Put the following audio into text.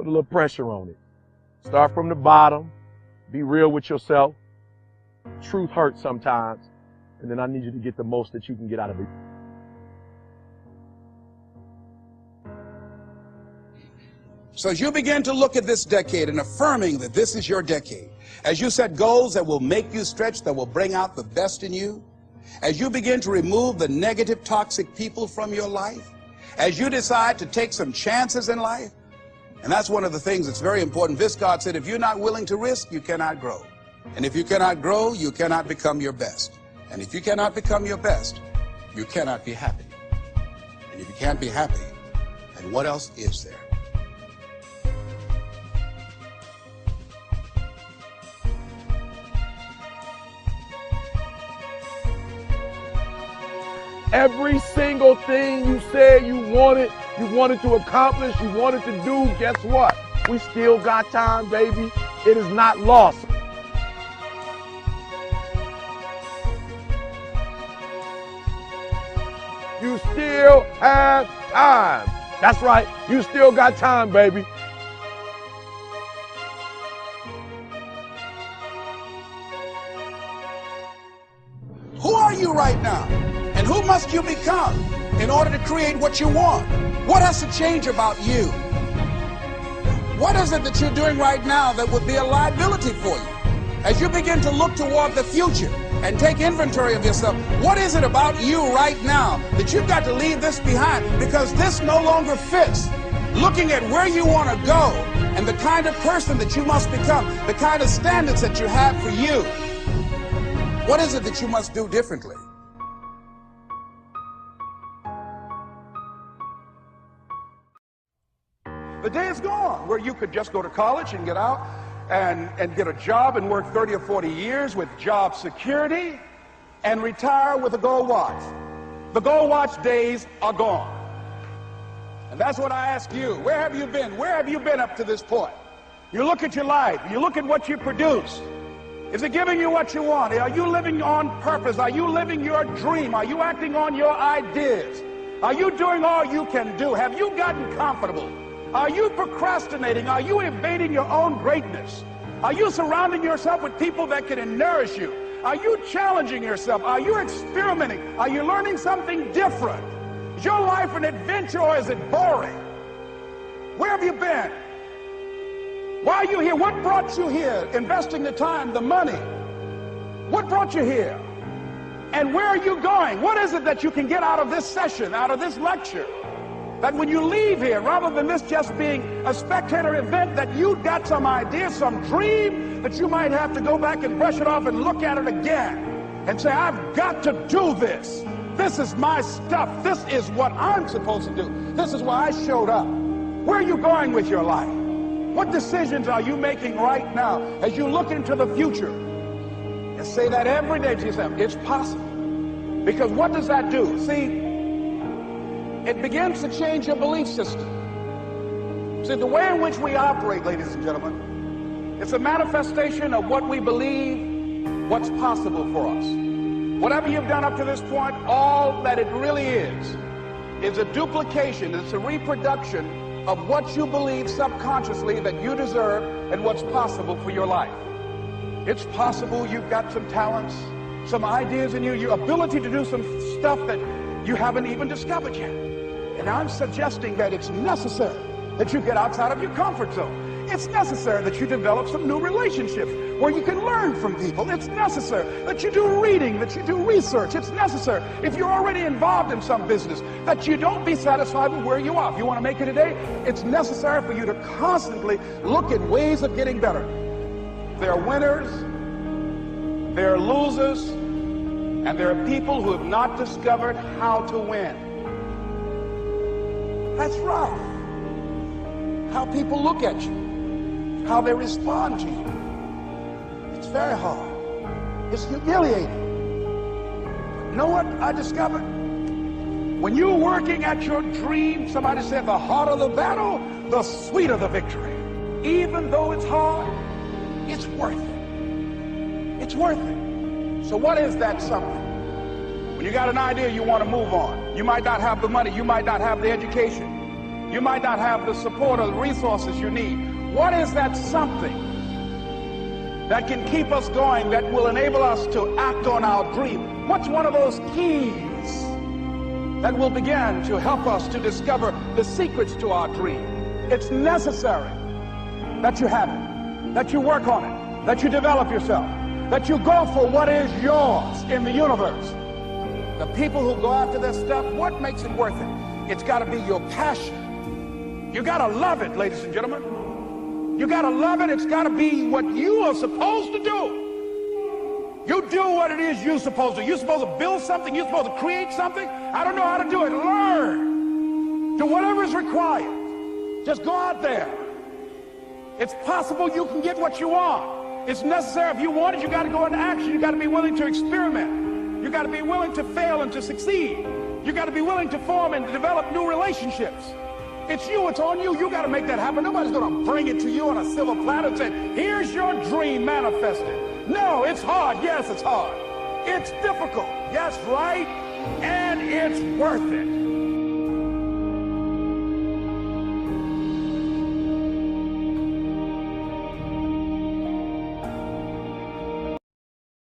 Put a little pressure on it. Start from the bottom. Be real with yourself. Truth hurts sometimes. And then I need you to get the most that you can get out of it. So as you begin to look at this decade and affirming that this is your decade, as you set goals that will make you stretch, that will bring out the best in you, as you begin to remove the negative, toxic people from your life, as you decide to take some chances in life, and that's one of the things that's very important. Viscard said, if you're not willing to risk, you cannot grow. And if you cannot grow, you cannot become your best. And if you cannot become your best, you cannot be happy. And if you can't be happy, then what else is there? Every single thing you said you wanted to accomplish, you wanted to do, guess what? We still got time, baby. It is not lost. You still have time. That's right. You still got time, baby. Who are you right now? And who must you become in order to create what you want? What has to change about you? What is it that you're doing right now that would be a liability for you? As you begin to look toward the future and take inventory of yourself, what is it about you right now that you've got to leave this behind because this no longer fits? Looking at where you want to go and the kind of person that you must become, the kind of standards that you have for you. What is it that you must do differently? The day is gone where you could just go to college and get out and get a job and work 30 or 40 years with job security and retire with a gold watch. The gold watch days are gone. And that's what I ask you. Where have you been? Where have you been up to this point? You look at your life. You look at what you produce. Is it giving you what you want? Are you living on purpose? Are you living your dream? Are you acting on your ideas? Are you doing all you can do? Have you gotten comfortable? Are you procrastinating? Are you evading your own greatness? Are you surrounding yourself with people that can nourish you? Are you challenging yourself? Are you experimenting? Are you learning something different? Is your life an adventure or is it boring? Where have you been? Why are you here? What brought you here? Investing the time, the money. What brought you here? And where are you going? What is it that you can get out of this session, out of this lecture? That when you leave here, rather than this just being a spectator event, that you got some idea, some dream, that you might have to go back and brush it off and look at it again and say, I've got to do this. This is my stuff. This is what I'm supposed to do. This is why I showed up. Where are you going with your life? What decisions are you making right now as you look into the future? And say that every day to yourself, it's possible. Because what does that do? See, it begins to change your belief system. See, the way in which we operate, ladies and gentlemen, it's a manifestation of what we believe, what's possible for us. Whatever you've done up to this point, all that it really is a duplication, it's a reproduction of what you believe subconsciously that you deserve and what's possible for your life. It's possible you've got some talents, some ideas in you, your ability to do some stuff that you haven't even discovered yet. And I'm suggesting that it's necessary that you get outside of your comfort zone. It's necessary that you develop some new relationships where you can learn from people. It's necessary that you do reading, that you do research. It's necessary, if you're already involved in some business, that you don't be satisfied with where you are. If you want to make it today, it's necessary for you to constantly look at ways of getting better. There are winners, there are losers, and there are people who have not discovered how to win. That's rough. How people look at you, how they respond to you. It's very hard. It's humiliating. You know what I discovered? When you're working at your dream, somebody said the harder the battle, the sweeter the victory. Even though it's hard, it's worth it. It's worth it. So what is that something? When you got an idea, you want to move on. You might not have the money, you might not have the education. You might not have the support or the resources you need. What is that something that can keep us going, that will enable us to act on our dream? What's one of those keys that will begin to help us to discover the secrets to our dream? It's necessary that you have it, that you work on it, that you develop yourself, that you go for what is yours in the universe. The people who go after this stuff, what makes it worth it? It's got to be your passion. You got to love it, ladies and gentlemen. You got to love it. It's got to be what you are supposed to do. You do what it is you're supposed to. You're supposed to build something. You're supposed to create something. I don't know how to do it. Learn. Do whatever is required. Just go out there. It's possible you can get what you want. It's necessary. If you want it, you got to go into action. You got to be willing to experiment. You got to be willing to fail and to succeed. You got to be willing to form and develop new relationships. It's you. It's on you. You got to make that happen. Nobody's going to bring it to you on a silver platter and say, here's your dream manifested. No, it's hard. Yes, it's hard. It's difficult. Yes, right. And it's worth it.